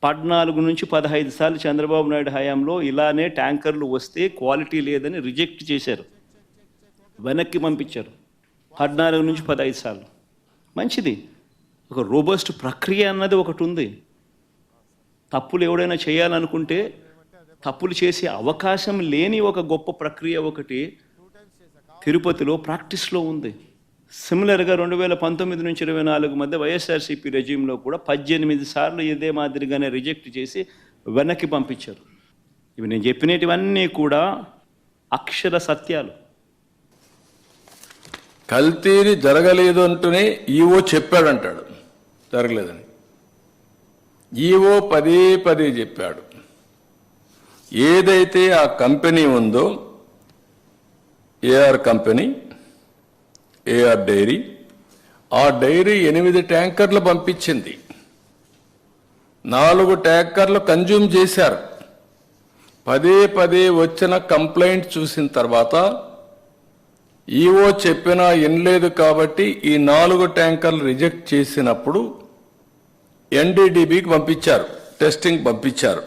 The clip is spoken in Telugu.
14 నుంచి 15 సార్లు చంద్రబాబు నాయుడు హయాంలో ఇలానే ట్యాంకర్లు వస్తే క్వాలిటీ లేదని రిజెక్ట్ చేశారు, వెనక్కి పంపించారు. 14 నుంచి 15 సార్లు. మంచిది. ఒక రోబస్ట్ ప్రక్రియ అన్నది ఒకటి ఉంది. తప్పులు ఎవడైనా చేయాలనుకుంటే తప్పులు చేసే అవకాశం లేని ఒక గొప్ప ప్రక్రియ ఒకటి తిరుపతిలో ప్రాక్టీస్లో ఉంది. సిమిలర్గా 2019 నుంచి 24 మధ్య వైఎస్ఆర్సీపీ రెజ్యూమ్లో కూడా 18 సార్లు ఇదే మాదిరిగానే రిజెక్ట్ చేసి వెనక్కి పంపించారు. ఇవి నేను చెప్పినటివన్నీ కూడా అక్షర సత్యాలు. కల్తీని జరగలేదు అంటూనే ఈవో చెప్పాడంటాడు, జరగలేదని. ఈవో పదే చెప్పాడు. ఏదైతే ఆ కంపెనీ ఉందో, ఏఆర్ కంపెనీ, ఏఆర్ డైరీ, ఆ డైరీ 8 ట్యాంకర్లు పంపించింది. 4 ట్యాంకర్లు కన్జ్యూమ్ చేశారు. పదే వచ్చిన కంప్లైంట్ చూసిన తర్వాత ఈవో చెప్పినా వినలేదు కాబట్టి ఈ 4 ట్యాంకర్లు రిజెక్ట్ చేసినప్పుడు ఎన్డీడీబీకి పంపించారు, టెస్టింగ్ పంపించారు.